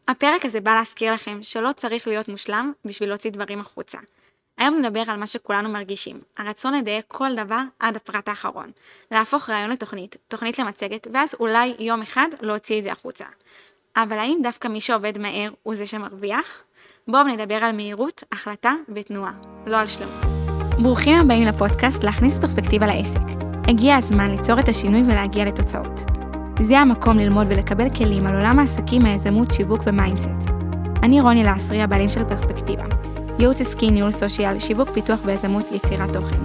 הפרק הזה בא להזכיר לכם שלא צריך להיות מושלם בשביל להוציא דברים החוצה. היום נדבר על מה שכולנו מרגישים, הרצון לדייק כל דבר עד הפרט האחרון, להפוך רעיון לתוכנית, תוכנית למצגת, ואז אולי יום אחד להוציא את זה החוצה. אבל האם דווקא מי שעובד מהר הוא זה שמרוויח? בואו נדבר על מהירות, החלטה ותנועה, לא על שלמות. ברוכים הבאים לפודקאסט להכניס פרספקטיבה לעסק. הגיע הזמן ליצור את השינוי ולהגיע לתוצאות. זה המקום ללמוד ולקבל כלים על עולם העסקים, היזמות, שיווק ומיינדסט. אני רוני לאסרי, הבעלים של פרספקטיבה. ייעוץ עסקי, ניהול סושיאל, שיווק, פיתוח ויזמות, יצירת תוכן.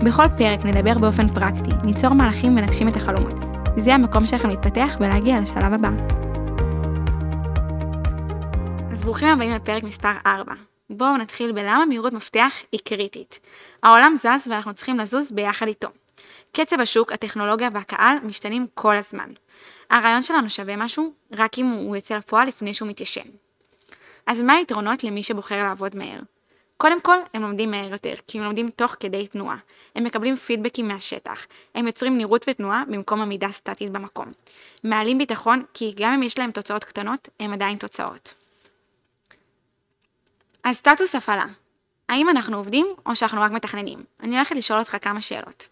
בכל פרק נדבר באופן פרקטי, ניצור מהלכים ונגשים את החלומות. זה המקום שלכם להתפתח ולהגיע לשלב הבא. אז ברוכים הבאים לפרק מספר 4. בואו נתחיל בלמה מהירות מפתח היא קריטית. העולם זז ואנחנו צריכים לזוז ביחד איתו. קצב השוק, הטכנולוגיה והקהל משתנים כל הזמן. הרעיון שלנו שווה משהו רק אם הוא יוצא לפועל לפני שהוא מתיישן. אז מה היתרונות למי שבוחר לעבוד מהר? קודם כל, הם לומדים מהר יותר, כי הם לומדים תוך כדי תנועה. הם מקבלים פידבקים מהשטח. הם יוצרים נראות ותנועה במקום עמידה סטטית במקום. מעלים ביטחון, כי גם אם יש להם תוצאות קטנות, הם עדיין תוצאות. אז סטטוס הפעלה. האם אנחנו עובדים או שאנחנו רק מתכננים? אני הולכת לשאול אותך כמה שאלות.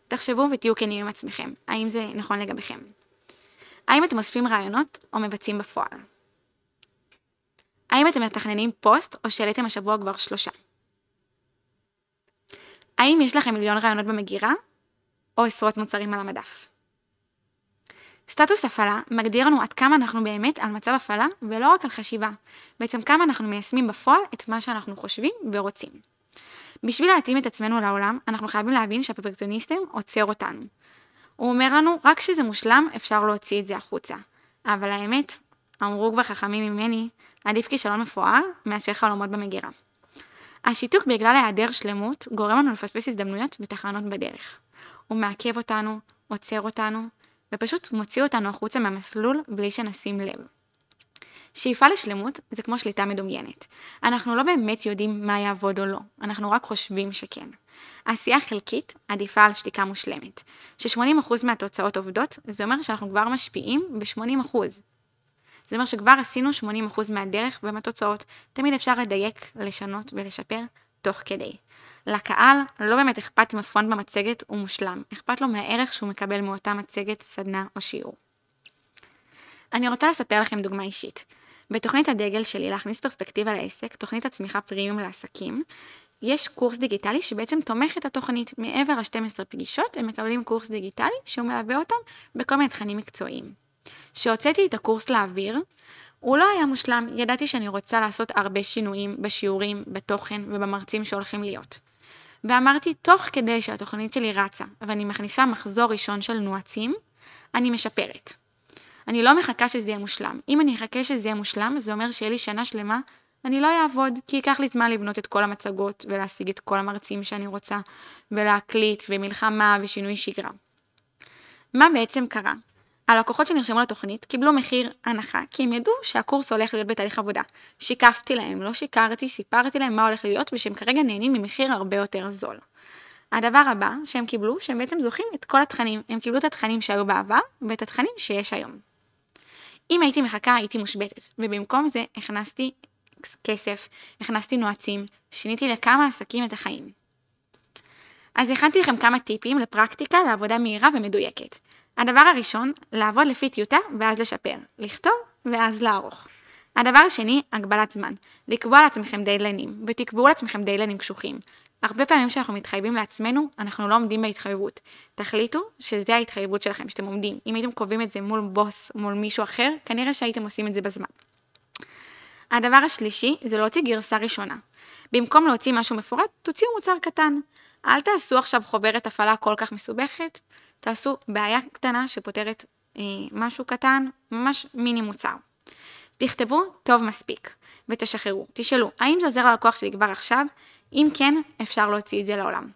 תחשבו ותהיו כנים עם עצמכם. האם זה נכון לגביכם? האם אתם אוספים רעיונות או מבצעים בפועל? האם אתם מתכננים פוסט או שהעליתם השבוע כבר 3? האם יש לכם מיליון רעיונות במגירה או עשרות מוצרים על המדף? סטטוס הפעלה מגדיר לנו עד כמה אנחנו באמת על מצב הפעלה ולא רק על חשיבה. בעצם כמה אנחנו מיישמים בפועל את מה שאנחנו חושבים ורוצים. בשביל להתאים את עצמנו לעולם, אנחנו חייבים להבין שהפרפקציוניסטים עוצר אותנו. הוא אומר לנו, רק כשזה מושלם אפשר להוציא את זה החוצה. אבל האמת, אמרו כבר חכמים ממני, עדיף כישלון מפואר מאשר חלומות במגירה. השיתוק בגלל היעדר שלמות גורם לנו לפספס הזדמנויות ותחנות בדרך. הוא מעכב אותנו, עוצר אותנו, ופשוט מוציא אותנו החוצה מהמסלול בלי שנשים לב. שאיפה לשלמות זה כמו שליטה מדומיינת. אנחנו לא באמת יודעים מה יעבוד או לא, אנחנו רק חושבים שכן. עשייה חלקית עדיפה על שתיקה מושלמת. ש80% מהתוצאות עובדות, זה אומר שאנחנו כבר משפיעים ב-80%. זה אומר שכבר עשינו 80% מהדרך ומהתוצאות. תמיד אפשר לדייק, לשנות ולשפר תוך כדי. לקהל לא באמת אכפת אם הפונט במצגת הוא מושלם. אכפת לו מהערך שהוא מקבל מאותה מצגת, סדנה או שיעור. אני רוצה לספר לכם דוגמה אישית. בתוכנית הדגל שלי להכניס פרספקטיבה לעסק, תוכנית הצמיחה פרימיום לעסקים, יש קורס דיגיטלי שבעצם תומך את התוכנית. מעבר ל-12 פגישות, הם מקבלים קורס דיגיטלי שהוא מלווה אותם בכל מיני תכנים מקצועיים. כשהוצאתי את הקורס לאוויר, הוא לא היה מושלם. ידעתי שאני רוצה לעשות הרבה שינויים בשיעורים, בתוכן ובמרצים שהולכים להיות. ואמרתי, תוך כדי שהתוכנית שלי רצה, ואני מכניסה מחזור ראשון של נועצים, אני משפרת. אני לא מחכה שזה יהיה מושלם. אם אני אחכה שזה יהיה מושלם, זה אומר שיהיה לי שנה שלמה, אני לא אעבוד, כי ייקח לי זמן לבנות את כל המצגות, ולהשיג את כל המרצים שאני רוצה, ולהקליט, ומלחמה, ושינוי שגרה. מה בעצם קרה? הלקוחות שנרשמו לתוכנית קיבלו מחיר הנחה, כי הם ידעו שהקורס הולך להיות בתהליך עבודה. שיקפתי להם, לא שיקרתי, סיפרתי להם מה הולך להיות, ושהם כרגע נהנים ממחיר הרבה יותר זול. הדבר הבא שהם קיבלו, שהם בעצם זוכים את כל התכנים. הם קיבלו את התכנים שהיו בעבר, ואת התכנים שיש היום. אם הייתי מחכה, הייתי מושבתת, ובמקום זה הכנסתי כסף, הכנסתי נועצים, שיניתי לכמה עסקים את החיים. אז הכנתי לכם כמה טיפים לפרקטיקה לעבודה מהירה ומדויקת. הדבר הראשון, לעבוד לפי טיוטה ואז לשפר, לכתוב ואז לערוך. הדבר השני, הגבלת זמן, לקבוע לעצמכם דיידליינים, ותקבעו לעצמכם דיידליינים קשוחים. הרבה פעמים שאנחנו מתחייבים לעצמנו, אנחנו לא עומדים בהתחייבות. תחליטו שזה ההתחייבות שלכם, שאתם עומדים. אם הייתם קובעים את זה מול בוס, מול מישהו אחר, כנראה שהייתם עושים את זה בזמן. הדבר השלישי, זה להוציא גרסה ראשונה. במקום להוציא משהו מפורט, תוציאו מוצר קטן. אל תעשו עכשיו חוברת הפעלה כל כך מסובכת, תעשו בעיה קטנה שפותרת משהו קטן, ממש מיני מוצר. תכתבו טוב מספיק ותשחררו. תשאלו, האם זה עוזר ללקוח שלי כבר עכשיו? אם כן, אפשר להוציא את זה לעולם.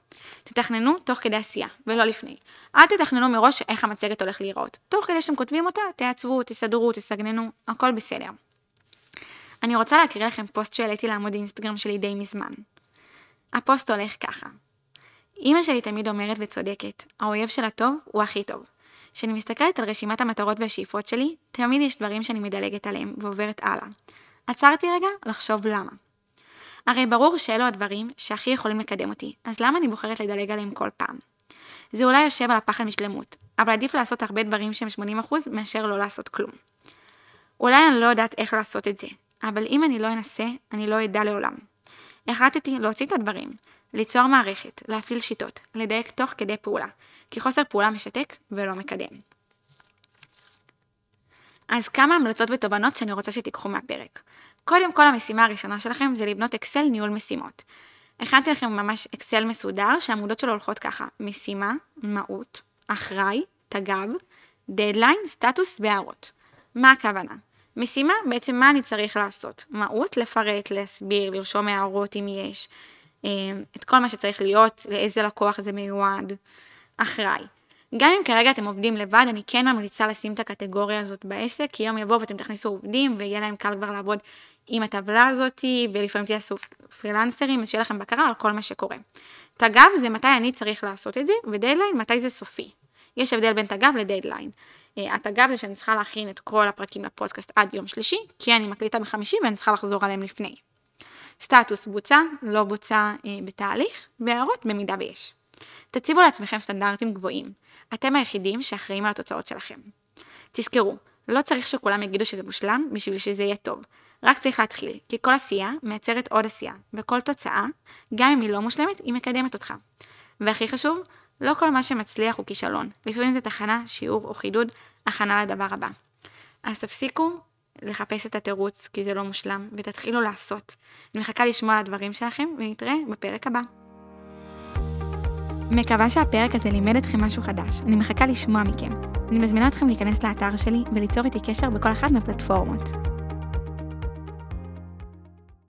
תתכננו תוך כדי עשייה, ולא לפני. אל תתכננו מראש איך המצגת הולך להיראות. תוך כדי שאתם כותבים אותה, תעצבו, תסדרו, תסגננו, הכל בסדר. אני רוצה להקריא לכם פוסט שהעליתי לעמוד אינסטגרם שלי די מזמן. הפוסט הולך ככה. אמא שלי תמיד אומרת וצודקת, האויב של הטוב הוא הכי טוב. כשאני מסתכלת על רשימת המטרות והשאיפות שלי, תמיד יש דברים שאני מדלגת עליהם ועוברת הלאה. עצרתי רגע לחשוב למה. הרי ברור שאלו הדברים שהכי יכולים לקדם אותי, אז למה אני בוחרת לדלג עליהם כל פעם? זה אולי יושב על הפחד משלמות, אבל עדיף לעשות הרבה דברים שהם 80% מאשר לא לעשות כלום. אולי אני לא יודעת איך לעשות את זה, אבל אם אני לא אנסה, אני לא אדע לעולם. החלטתי להוציא את הדברים, ליצור מערכת, להפעיל שיטות, לדייק תוך כדי פעולה, כי חוסר פעולה משתק ולא מקדם. אז כמה המלצות ותובנות שאני רוצה שתיקחו מהפרק. קודם כל, המשימה הראשונה שלכם זה לבנות אקסל ניהול משימות. הכנתי לכם ממש אקסל מסודר שהעמודות שלו הולכות ככה: משימה, מהות, אחראי, תגב, דדליין, סטטוס והערות. מה הכוונה? משימה, בעצם מה אני צריך לעשות? מהות, לפרט, להסביר, לרשום הערות אם יש, את כל מה שצריך להיות, לאיזה לקוח זה מיועד. אחראי. גם אם כרגע אתם עובדים לבד, אני כן ממליצה לשים את הקטגוריה הזאת בעסק, כי יום יבוא ואתם תכניסו עובדים, ויהיה להם קל כבר לעבוד עם הטבלה הזאת, ולפעמים תעשו פרילנסרים, אז שיהיה לכם בקרה על כל מה שקורה. תגב זה מתי אני צריך לעשות את זה, ודדליין מתי זה סופי. יש הבדל בין תגב לדדליין. התגב זה שאני צריכה להכין את כל הפרקים לפודקאסט עד יום שלישי, כי אני מקליטה בחמישי ואני צריכה לחזור עליהם לפני. סטטוס בוצע, לא בוצע בתהליך, והערות במידה ויש. תציבו לעצמכם סטנדרטים גבוהים. אתם היחידים שאחראים על התוצאות שלכם. תזכרו, לא צריך שכולם יגידו שזה מושלם בשביל שזה יהיה טוב. רק צריך להתחיל, כי כל עשייה מייצרת עוד עשייה, וכל תוצאה, גם אם היא לא מושלמת, היא מקדמת אותך. והכי חשוב, לא כל מה שמצליח הוא כישלון. לפעמים זה תחנה, שיעור או חידוד, הכנה לדבר הבא. אז תפסיקו לחפש את התירוץ, כי זה לא מושלם, ותתחילו לעשות. אני מחכה לשמוע על הדברים שלכם, ונתראה בפרק הבא. מקווה שהפרק הזה לימד אתכם משהו חדש. אני מחכה לשמוע מכם. אני מזמינה אתכם להיכנס לאתר שלי וליצור איתי קשר בכל אחת מהפלטפורמות.